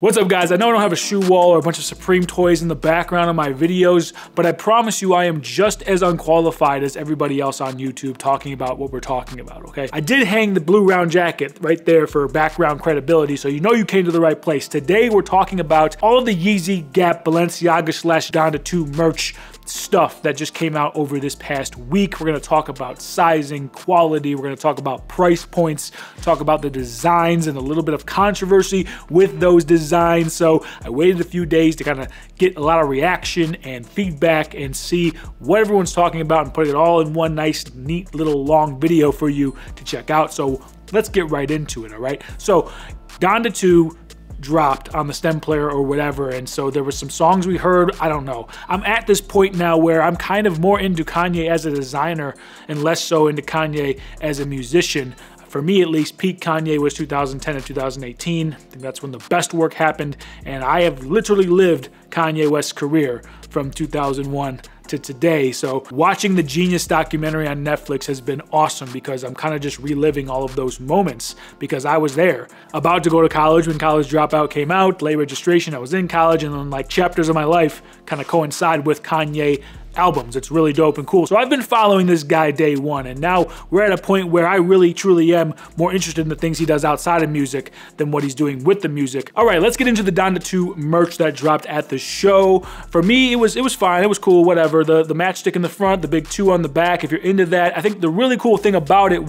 What's up, guys? I know I don't have a shoe wall or a bunch of Supreme toys in the background of my videos, but I promise you I am just as unqualified as everybody else on YouTube talking about what we're talking about, okay? I did hang the blue round jacket right there for background credibility, so you know you came to the right place. Today we're talking about all of the Yeezy, Gap, Balenciaga / Donda 2 merch stuff that just came out over this past week. We're gonna talk about sizing, quality, we're gonna talk about price points, talk about the designs and a little bit of controversy with those designs. So I waited a few days to kind of get a lot of reaction and feedback and see what everyone's talking about and put it all in one nice, neat little long video for you to check out. So let's get right into it, all right? So Donda 2 dropped on the stem player or whatever, and so there were some songs we heard. I don't know. I'm at this point now where I'm kind of more into Kanye as a designer and less so into Kanye as a musician. For me, at least, peak Kanye was 2010 and 2018. I think that's when the best work happened, and I have literally lived Kanye West's career from 2001 to today. So watching the Genius documentary on Netflix has been awesome because I'm kind of just reliving all of those moments because I was there. About to go to college when College Dropout came out, late registration, I was in college, and then like chapters of my life kind of coincide with Kanye albums. It's really dope and cool. So I've been following this guy day one, and now we're at a point where I really truly am more interested in the things he does outside of music than what he's doing with the music. All right, let's get into the Donda 2 merch that dropped at the show. For me, it was fine, it was cool, whatever. The matchstick in the front, the big 2 on the back, if you're into that. I think the really cool thing about it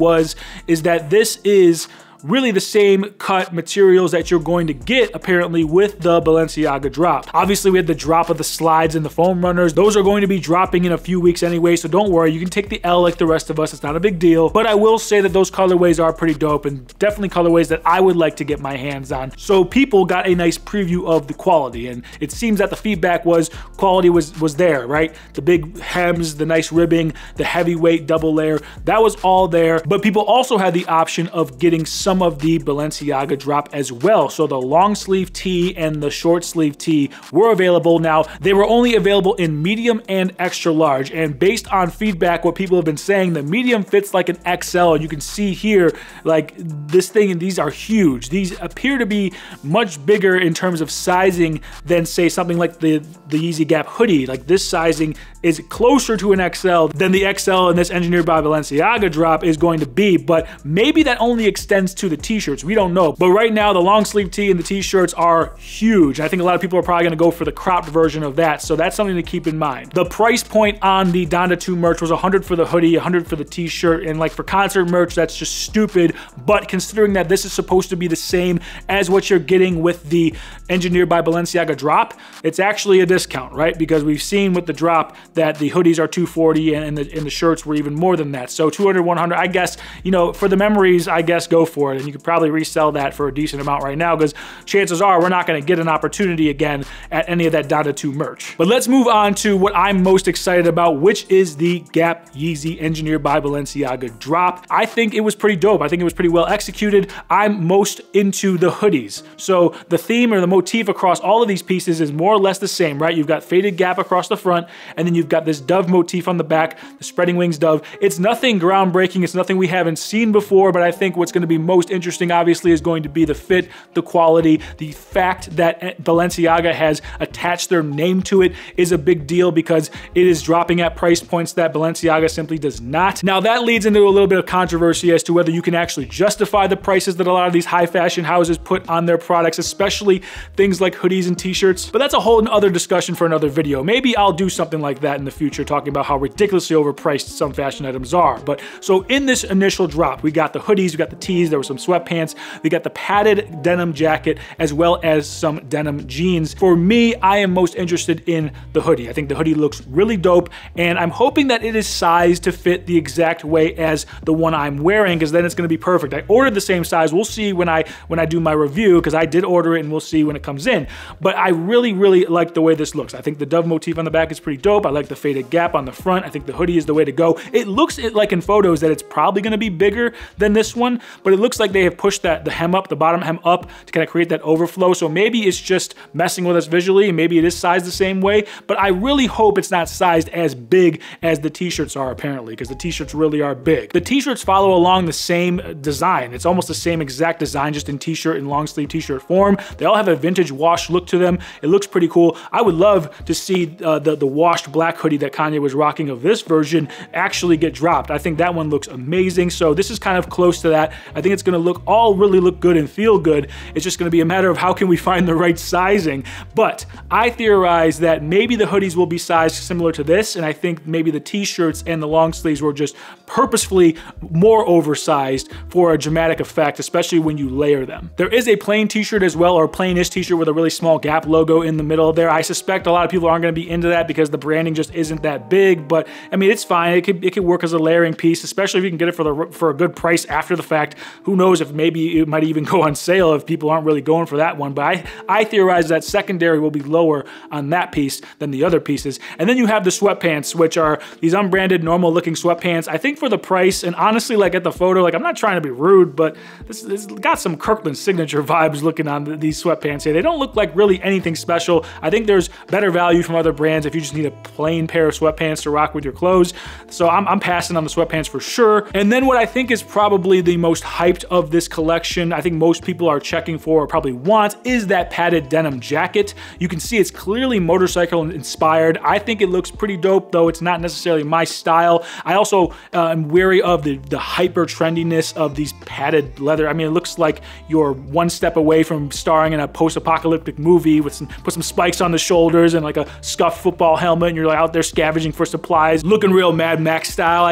is that this is really the same cut materials that you're going to get apparently with the Balenciaga drop. Obviously we had the drop of the slides and the foam runners. Those are going to be dropping in a few weeks anyway, so don't worry, you can take the L like the rest of us, it's not a big deal. But I will say that those colorways are pretty dope and definitely colorways that I would like to get my hands on. So people got a nice preview of the quality, and it seems that the feedback was quality was there, right? The big hems, the nice ribbing, the heavyweight double layer, that was all there. But people also had the option of getting some of the Balenciaga drop as well. So the long sleeve tee and the short sleeve tee were available. Now, they were only available in medium and extra large, and based on feedback, what people have been saying, the medium fits like an XL, and you can see here, like this thing, and these are huge. These appear to be much bigger in terms of sizing than say something like the Yeezy Gap hoodie. Like this sizing is closer to an XL than the XL in this Engineered by Balenciaga drop is going to be, but maybe that only extends to the t-shirts, we don't know. But right now the long sleeve tee and the t-shirts are huge. I think a lot of people are probably gonna go for the cropped version of that, so that's something to keep in mind. The price point on the Donda 2 merch was $100 for the hoodie, $100 for the t-shirt, and like for concert merch, that's just stupid. But considering that this is supposed to be the same as what you're getting with the Engineered by Balenciaga drop, it's actually a discount, right? Because we've seen with the drop that the hoodies are $240 and the shirts were even more than that. So $200, $100, I guess, you know, for the memories, I guess go for it. And you could probably resell that for a decent amount right now because chances are we're not going to get an opportunity again at any of that Donda 2 merch. But let's move on to what I'm most excited about, which is the Gap Yeezy Engineered by Balenciaga drop. I think it was pretty dope. I think it was pretty well executed. I'm most into the hoodies. So the theme or the motif across all of these pieces is more or less the same, right? You've got faded Gap across the front, and then you've got this dove motif on the back, the spreading wings dove. It's nothing groundbreaking. It's nothing we haven't seen before, but I think what's going to be most interesting obviously is going to be the fit, the quality, the fact that Balenciaga has attached their name to it is a big deal because it is dropping at price points that Balenciaga simply does not. Now that leads into a little bit of controversy as to whether you can actually justify the prices that a lot of these high fashion houses put on their products, especially things like hoodies and t-shirts, but that's a whole other discussion for another video. Maybe I'll do something like that in the future, talking about how ridiculously overpriced some fashion items are. But so in this initial drop, we got the hoodies, we got the tees, there were some sweatpants, we got the padded denim jacket, as well as some denim jeans. For me, I am most interested in the hoodie. I think the hoodie looks really dope, and I'm hoping that it is sized to fit the exact way as the one I'm wearing, because then it's gonna be perfect. I ordered the same size. We'll see when I do my review, because I did order it, and we'll see when it comes in. But I really, really like the way this looks. I think the dove motif on the back is pretty dope. I like the faded Gap on the front. I think the hoodie is the way to go. It looks like in photos that it's probably gonna be bigger than this one, but it looks looks like they have pushed the hem up, the bottom hem up to kind of create that overflow. So maybe it's just messing with us visually, and maybe it is sized the same way, but I really hope it's not sized as big as the t-shirts are apparently, because the t-shirts really are big. The t-shirts follow along the same design. It's almost the same exact design, just in t-shirt and long sleeve t-shirt form. They all have a vintage wash look to them. It looks pretty cool. I would love to see the washed black hoodie that Kanye was rocking of this version actually get dropped. I think that one looks amazing. So this is kind of close to that. I think it's gonna really look good and feel good. It's just gonna be a matter of how can we find the right sizing. But I theorize that maybe the hoodies will be sized similar to this, and I think maybe the t-shirts and the long sleeves were just purposefully more oversized for a dramatic effect, especially when you layer them. There is a plain t-shirt as well, or a plain-ish t-shirt with a really small Gap logo in the middle there. I suspect a lot of people aren't gonna be into that because the branding just isn't that big, but I mean, it's fine. It could work as a layering piece, especially if you can get it for a good price after the fact. Who knows if maybe it might even go on sale if people aren't really going for that one, but I theorize that secondary will be lower on that piece than the other pieces. And then you have the sweatpants, which are these unbranded, normal looking sweatpants. I think for the price, and honestly, like at the photo, like I'm not trying to be rude, but this got some Kirkland signature vibes looking on these sweatpants here. They don't look like really anything special. I think there's better value from other brands if you just need a plain pair of sweatpants to rock with your clothes. So I'm passing on the sweatpants for sure. And then what I think is probably the most hyped of this collection, I think most people are checking for or probably want, is that padded denim jacket. You can see it's clearly motorcycle inspired. I think it looks pretty dope, though it's not necessarily my style. I also am wary of the hyper trendiness of these padded leather. I mean, it looks like you're one step away from starring in a post-apocalyptic movie with put some spikes on the shoulders and like a scuffed football helmet, and you're like out there scavenging for supplies, looking real Mad Max style.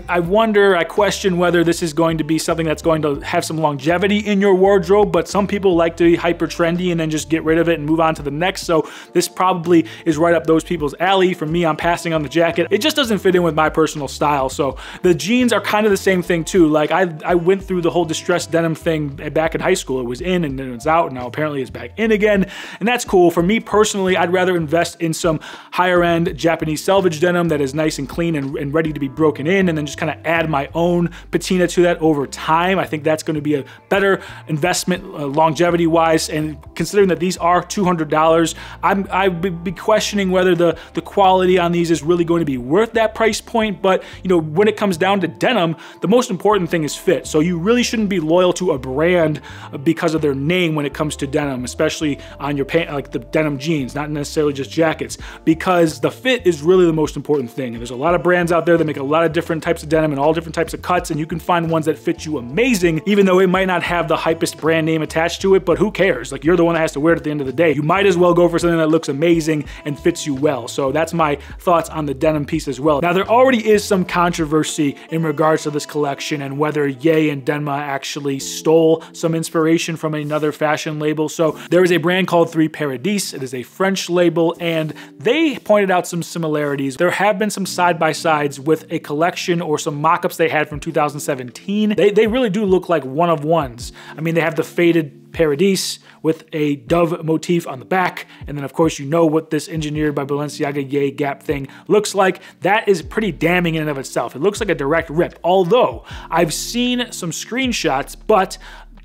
I wonder, I question whether this is going to be something that's going to have some longevity in your wardrobe, but some people like to be hyper trendy and then just get rid of it and move on to the next. So this probably is right up those people's alley. For me, I'm passing on the jacket. It just doesn't fit in with my personal style. So the jeans are kind of the same thing too. Like I went through the whole distressed denim thing back in high school. It was in and then it was out, and now apparently it's back in again. And that's cool. For me personally, I'd rather invest in some higher end Japanese selvage denim that is nice and clean and ready to be broken in, and then just kind of add my own patina to that over time. I think that's going to be a better investment longevity wise. And considering that these are $200, I'd be questioning whether the quality on these is really going to be worth that price point. But you know, when it comes down to denim, the most important thing is fit. So you really shouldn't be loyal to a brand because of their name when it comes to denim, especially on your pants, like the denim jeans, not necessarily just jackets, because the fit is really the most important thing. And there's a lot of brands out there that make a lot of different types of denim and all different types of cuts, and you can find ones that fit you amazing, even though it might not have the hypest brand name attached to it, but who cares? Like, you're the one that has to wear it at the end of the day. You might as well go for something that looks amazing and fits you well. So that's my thoughts on the denim piece as well. Now, there already is some controversy in regards to this collection and whether Ye and Denma actually stole some inspiration from another fashion label. So there is a brand called 3 Paradis. It is a French label, and they pointed out some similarities. There have been some side-by-sides with a collection or some mock-ups they had from 2017. They really do look like one-of-ones. I mean, they have the faded Paradis with a dove motif on the back, and then of course you know what this engineered by Balenciaga Ye Gap thing looks like. That is pretty damning in and of itself. It looks like a direct rip, although I've seen some screenshots, but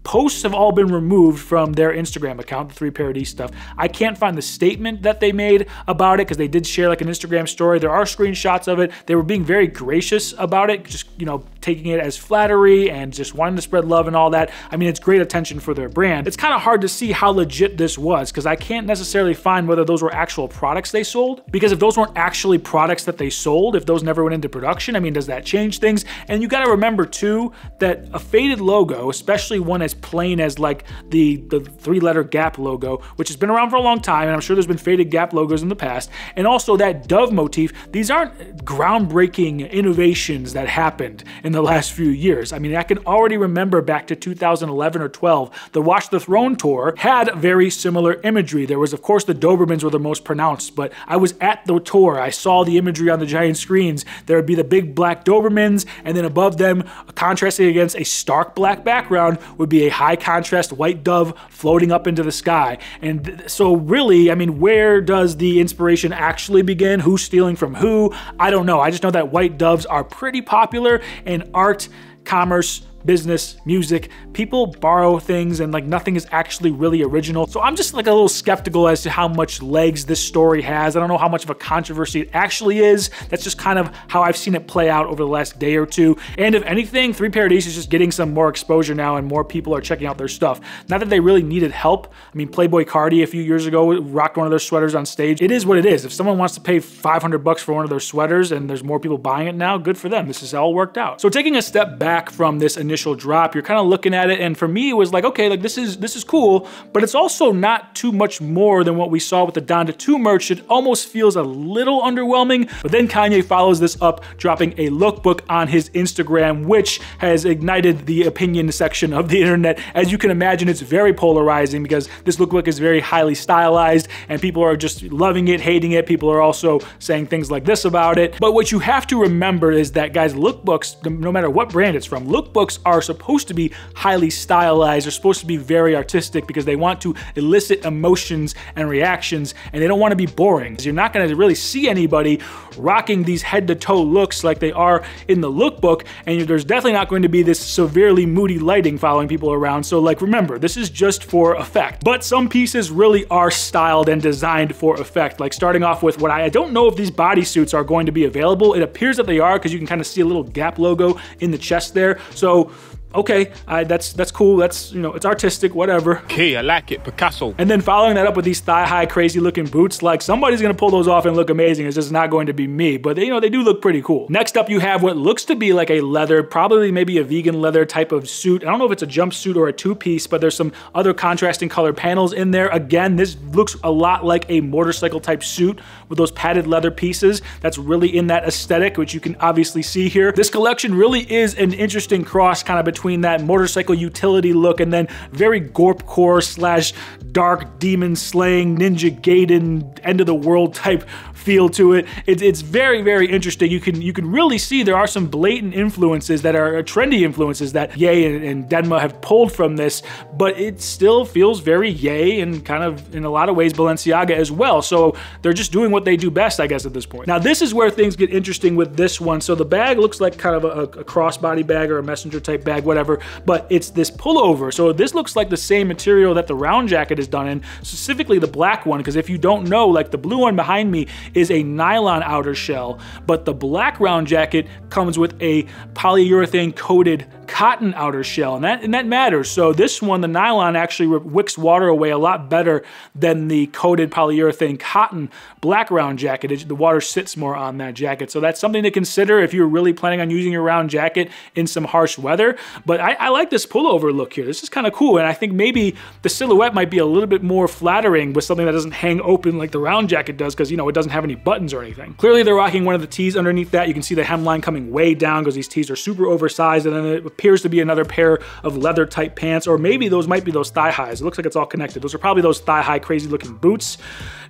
posts have all been removed from their Instagram account, the 3 Paradis stuff. I can't find the statement that they made about it because they did share like an Instagram story. There are screenshots of it. They were being very gracious about it, just, you know, taking it as flattery and just wanting to spread love and all that. I mean, it's great attention for their brand. It's kind of hard to see how legit this was because I can't necessarily find whether those were actual products they sold, because if those weren't actually products that they sold, if those never went into production, I mean, does that change things? And you got to remember too that a faded logo, especially one as plain as like the 3-letter Gap logo, which has been around for a long time, and I'm sure there's been faded Gap logos in the past, and also that dove motif, these aren't groundbreaking innovations that happened in the last few years. I mean, I can already remember back to 2011 or 12, the Watch the Throne tour had very similar imagery. There was, of course, the Dobermans were the most pronounced, but I was at the tour. I saw the imagery on the giant screens. There would be the big black Dobermans, and then above them, contrasting against a stark black background, would be a high contrast white dove floating up into the sky. And so really, I mean, where does the inspiration actually begin? Who's stealing from who? I don't know. I just know that white doves are pretty popular in art, commerce, business, music, people borrow things and like nothing is actually really original. So I'm just like a little skeptical as to how much legs this story has. I don't know how much of a controversy it actually is. That's just kind of how I've seen it play out over the last day or two. And if anything, 3 Pair of These is just getting some more exposure now and more people are checking out their stuff. Not that they really needed help. I mean, Playboy Cardi a few years ago rocked one of their sweaters on stage. It is what it is. If someone wants to pay $500 for one of their sweaters and there's more people buying it now, good for them. This is all worked out. So taking a step back from this initial drop, you're kind of looking at it, and for me, it was like, okay, like this is cool, but it's also not too much more than what we saw with the Donda 2 merch. It almost feels a little underwhelming, but then Kanye follows this up, dropping a lookbook on his Instagram, which has ignited the opinion section of the internet. As you can imagine, it's very polarizing because this lookbook is very highly stylized, and people are just loving it, hating it. People are also saying things like this about it. But what you have to remember is that, guys, lookbooks, no matter what brand it's from, lookbooks are supposed to be highly stylized. They're supposed to be very artistic because they want to elicit emotions and reactions, and they don't want to be boring. You're not going to really see anybody rocking these head-to-toe looks like they are in the lookbook, and there's definitely not going to be this severely moody lighting following people around. So like, remember, this is just for effect. But some pieces really are styled and designed for effect. Like starting off with what I don't know if these bodysuits are going to be available. It appears that they are because you can kind of see a little Gap logo in the chest there. So okay, that's cool. That's, you know, it's artistic, whatever. Okay, I like it, Picasso. And then following that up with these thigh-high, crazy-looking boots, like somebody's gonna pull those off and look amazing. It's just not going to be me, but you know, they do look pretty cool. Next up, you have what looks to be like a leather, probably maybe a vegan leather type of suit. I don't know if it's a jumpsuit or a two-piece, but there's some other contrasting color panels in there. Again, this looks a lot like a motorcycle type suit with those padded leather pieces. That's really in that aesthetic, which you can obviously see here. This collection really is an interesting cross kind of between that motorcycle utility look and then very gorpcore slash dark demon slaying ninja Gaiden end of the world type feel to it. It's very, very interesting. You can really see there are some blatant influences that are trendy influences that Ye and Denma have pulled from this, but it still feels very Ye and kind of in a lot of ways Balenciaga as well. So they're just doing what they do best, I guess, at this point. Now this is where things get interesting with this one. So the bag looks like kind of a crossbody bag or a messenger type bag, whatever, but it's this pullover. So this looks like the same material that the round jacket is done in, specifically the black one, because if you don't know, like the blue one behind me is a nylon outer shell, but the black round jacket comes with a polyurethane coated cotton outer shell, and that matters. So this one, the nylon, actually wicks water away a lot better than the coated polyurethane cotton black round jacket. The water sits more on that jacket, so that's something to consider if you're really planning on using your round jacket in some harsh weather. But I like this pullover look here. This is kind of cool, and I think maybe the silhouette might be a little bit more flattering with something that doesn't hang open like the round jacket does, because, you know, it doesn't have any buttons or anything. Clearly they're rocking one of the tees underneath that. You can see the hemline coming way down because these tees are super oversized, and then it appears to be another pair of leather type pants, or maybe those might be those thigh highs. It looks like it's all connected. Those are probably those thigh high crazy looking boots.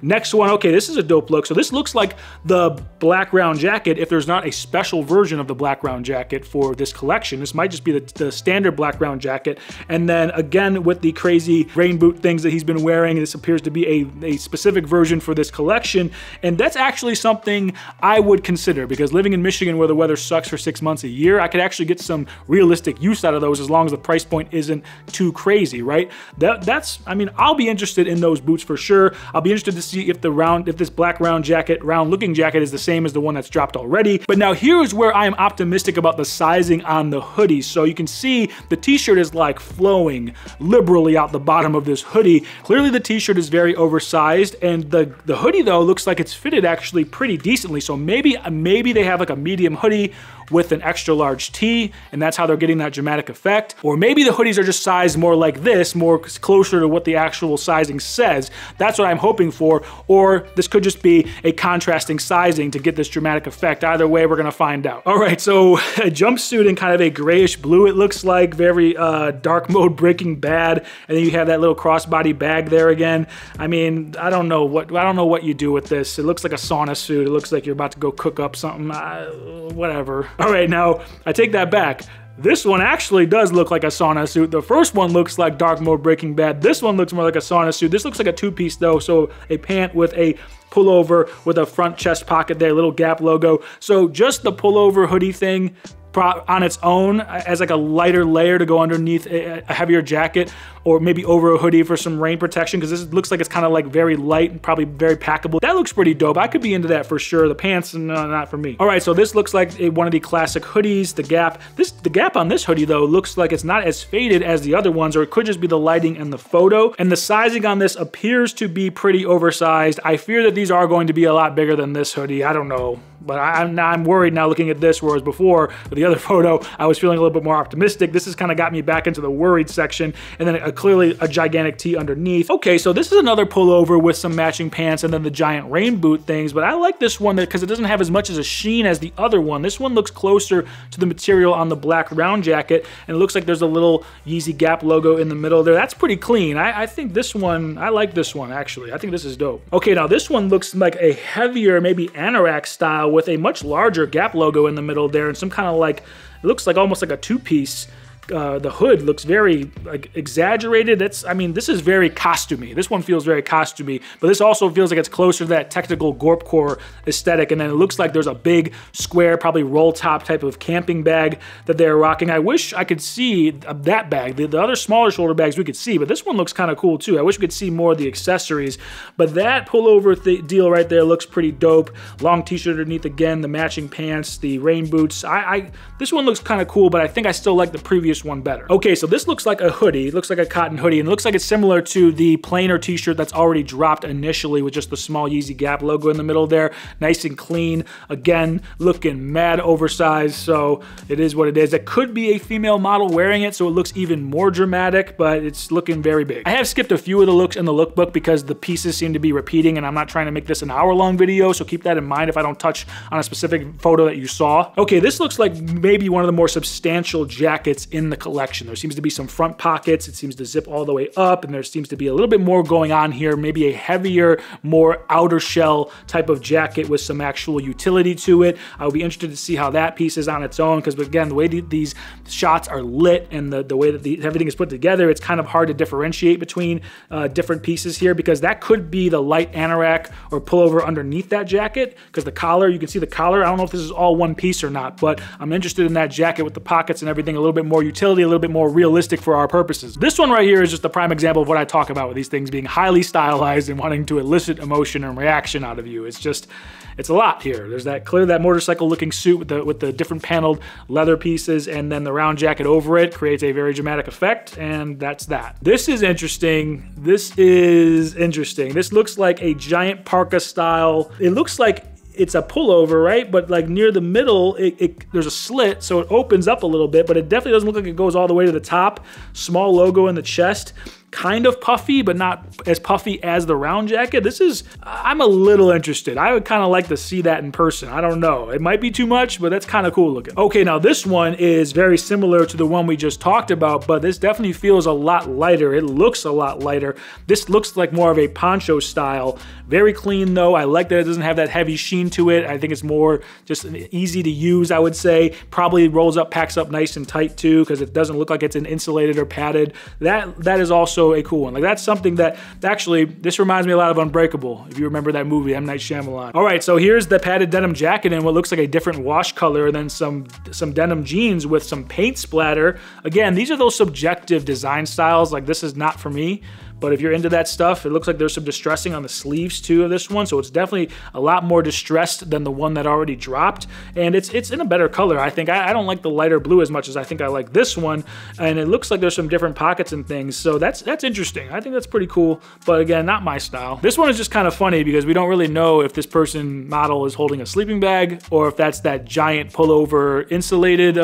Next one, okay, this is a dope look. So this looks like the black round jacket if there's not a special version of the black round jacket for this collection. This might just be the standard black round jacket. And then again, with the crazy rain boot things that he's been wearing, this appears to be a specific version for this collection. And that's actually something I would consider, because living in Michigan where the weather sucks for 6 months a year, I could actually get some realistic use out of those as long as the price point isn't too crazy, right? That's, I mean, I'll be interested in those boots for sure. I'll be interested to see if this black round looking jacket is the same as the one that's dropped already. But now here's where I am optimistic about the sizing on the hoodie. So you can see the t-shirt is like flowing liberally out the bottom of this hoodie. Clearly the t-shirt is very oversized, and the hoodie though looks like it's fitted actually pretty decently. So maybe they have like a medium hoodie with an extra large tee, and that's how they're getting that dramatic effect. Or maybe the hoodies are just sized more like this, more closer to what the actual sizing says. That's what I'm hoping for. Or this could just be a contrasting sizing to get this dramatic effect. Either way, we're gonna find out. All right, so a jumpsuit in kind of a grayish blue, it looks like, very dark mode Breaking Bad. And then you have that little crossbody bag there again. I mean, I don't know what you do with this. It looks like a sauna suit. It looks like you're about to go cook up something, whatever. All right, now I take that back. This one actually does look like a sauna suit. The first one looks like dark mode Breaking Bad. This one looks more like a sauna suit. This looks like a two-piece though, so a pant with a pullover with a front chest pocket there, little Gap logo. So just the pullover hoodie thing, on its own as like a lighter layer to go underneath a heavier jacket, or maybe over a hoodie for some rain protection, because this looks like it's kind of like very light and probably very packable. That looks pretty dope. I could be into that for sure. The pants, no, not for me. All right, so this looks like one of the classic hoodies, the Gap. The Gap on this hoodie though looks like it's not as faded as the other ones, or it could just be the lighting and the photo. And the sizing on this appears to be pretty oversized. I fear that these are going to be a lot bigger than this hoodie. I don't know. But I'm worried now looking at this, whereas before, with the other photo, I was feeling a little bit more optimistic. This has kind of got me back into the worried section, and then clearly a gigantic tee underneath. Okay, so this is another pullover with some matching pants and then the giant rain boot things, but I like this one because it doesn't have as much as a sheen as the other one. This one looks closer to the material on the black round jacket, and it looks like there's a little Yeezy Gap logo in the middle there. That's pretty clean. I think this one, I like this one actually. I think this is dope. Okay, now this one looks like a heavier, maybe anorak style with a much larger Gap logo in the middle there, and some kind of like, it looks like almost like a two-piece. The hood looks very like exaggerated. I mean, this is very costumey. This one feels very costumey, but this also feels like it's closer to that technical Gorpcore aesthetic. And then it looks like there's a big square, probably roll top type of camping bag that they're rocking. I wish I could see that bag. The other smaller shoulder bags we could see, but this one looks kind of cool too. I wish we could see more of the accessories, but that pullover deal right there looks pretty dope. Long t-shirt underneath again, the matching pants, the rain boots. This one looks kind of cool, but I think I still like the previous one better. Okay, so this looks like a hoodie. It looks like a cotton hoodie, and it looks like it's similar to the plainer t-shirt that's already dropped initially with just the small Yeezy Gap logo in the middle there. Nice and clean. Again, looking mad oversized, so it is what it is. It could be a female model wearing it, so it looks even more dramatic, but it's looking very big. I have skipped a few of the looks in the lookbook because the pieces seem to be repeating, and I'm not trying to make this an hour-long video, so keep that in mind if I don't touch on a specific photo that you saw. Okay, this looks like maybe one of the more substantial jackets in the collection. There seems to be some front pockets. It seems to zip all the way up, and there seems to be a little bit more going on here, maybe a heavier, more outer shell type of jacket with some actual utility to it. I'll be interested to see how that piece is on its own, because again, the way these shots are lit and the way that everything is put together, it's kind of hard to differentiate between different pieces here, because that could be the light anorak or pullover underneath that jacket, because the collar, you can see the collar. I don't know if this is all one piece or not, but I'm interested in that jacket with the pockets and everything, a little bit more utility, a little bit more realistic for our purposes. This one right here is just a prime example of what I talk about with these things being highly stylized and wanting to elicit emotion and reaction out of you. It's a lot here. There's that motorcycle looking suit with the different paneled leather pieces, and then the round jacket over it creates a very dramatic effect, and that's that. This is interesting. This looks like a giant parka style. It looks like it's a pullover, right? But like near the middle, there's a slit, so it opens up a little bit, but it definitely doesn't look like it goes all the way to the top. Small logo in the chest. Kind of puffy, but not as puffy as the round jacket. I'm a little interested. I would kind of like to see that in person. I don't know. It might be too much, but that's kind of cool looking. Okay, now this one is very similar to the one we just talked about, but this definitely feels a lot lighter. It looks a lot lighter. This looks like more of a poncho style. Very clean though. I like that it doesn't have that heavy sheen to it. I think it's more just easy to use, I would say. Probably rolls up, packs up nice and tight too, because it doesn't look like it's insulated or padded. That is also a cool one. Like that's something that actually, this reminds me a lot of Unbreakable, if you remember that movie, M. Night Shyamalan. All right, so here's the padded denim jacket in what looks like a different wash color, and then some denim jeans with some paint splatter. Again, these are those subjective design styles. Like this is not for me. But if you're into that stuff, it looks like there's some distressing on the sleeves too of this one. So it's definitely a lot more distressed than the one that already dropped. And it's in a better color, I think. I don't like the lighter blue as much as I think I like this one. And it looks like there's some different pockets and things. So that's interesting. I think that's pretty cool. But again, not my style. This one is just kind of funny because we don't really know if this model is holding a sleeping bag or if that's that giant pullover insulated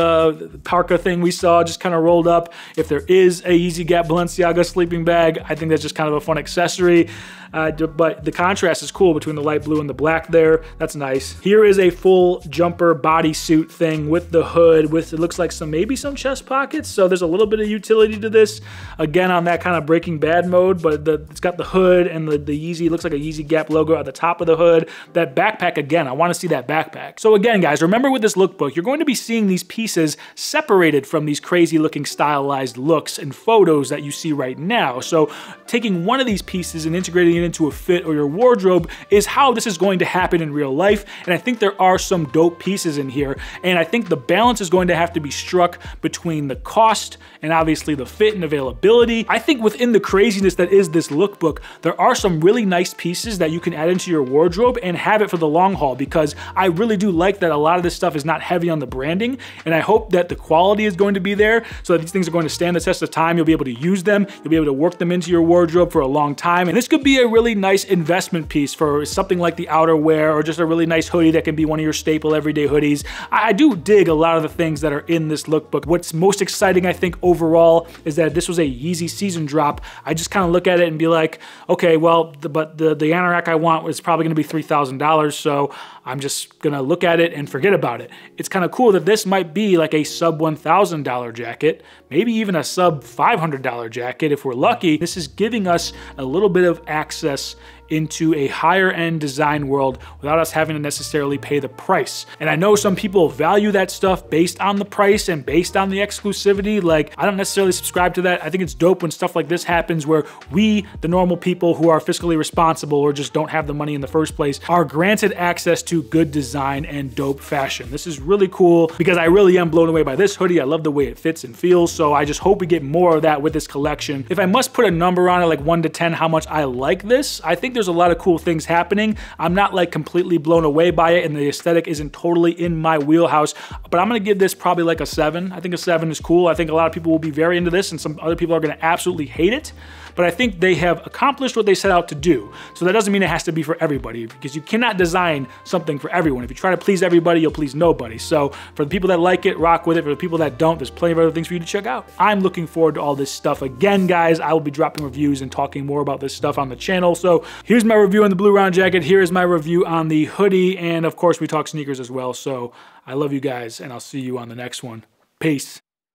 parka thing we saw just kind of rolled up. If there is a Yeezy Gap Balenciaga sleeping bag, I think that's just kind of a fun accessory. But the contrast is cool between the light blue and the black there. That's nice. Here is a full jumper bodysuit thing with the hood, with it looks like maybe some chest pockets. So there's a little bit of utility to this. Again, on that kind of Breaking Bad mode, but it's got the hood and the Yeezy, looks like a Yeezy Gap logo at the top of the hood. That backpack, again, I want to see that backpack. So again, guys, remember with this lookbook, you're going to be seeing these pieces separated from these crazy looking stylized looks and photos that you see right now. So taking one of these pieces and integrating it into a fit or your wardrobe is how this is going to happen in real life. And I think there are some dope pieces in here. And I think the balance is going to have to be struck between the cost and obviously the fit and availability. I think within the craziness that is this lookbook, there are some really nice pieces that you can add into your wardrobe and have it for the long haul, because I really do like that a lot of this stuff is not heavy on the branding, and I hope that the quality is going to be there so that these things are going to stand the test of time. You'll be able to use them, you'll be able to work them into your wardrobe for a long time, and this could be a really nice investment piece for something like the outerwear or just a really nice hoodie that can be one of your staple everyday hoodies. I do dig a lot of the things that are in this lookbook. What's most exciting, I think, overall is that this was a Yeezy season drop. I just kind of look at it and be like, okay, well, the anorak I want is probably gonna be $3,000, so I'm just gonna look at it and forget about it. It's kind of cool that this might be like a sub $1,000 jacket, maybe even a sub $500 jacket if we're lucky. This is giving us a little bit of access into a higher end design world without us having to necessarily pay the price. And I know some people value that stuff based on the price and based on the exclusivity. Like, I don't necessarily subscribe to that. I think it's dope when stuff like this happens where we, the normal people who are fiscally responsible or just don't have the money in the first place, are granted access to good design and dope fashion. This is really cool because I really am blown away by this hoodie. I love the way it fits and feels, so I just hope we get more of that with this collection. If I must put a number on it, like 1 to 10, how much I like this, I think there's a lot of cool things happening. I'm not like completely blown away by it, and the aesthetic isn't totally in my wheelhouse, but I'm gonna give this probably like a 7. I think a 7 is cool. I think a lot of people will be very into this, and some other people are gonna absolutely hate it, but I think they have accomplished what they set out to do. So that doesn't mean it has to be for everybody, because you cannot design something for everyone. If you try to please everybody, you'll please nobody. So for the people that like it, rock with it. For the people that don't, there's plenty of other things for you to check out. I'm looking forward to all this stuff. Again, guys, I will be dropping reviews and talking more about this stuff on the channel. So here's my review on the blue round jacket. Here is my review on the hoodie. And of course, we talk sneakers as well. So I love you guys, and I'll see you on the next one. Peace.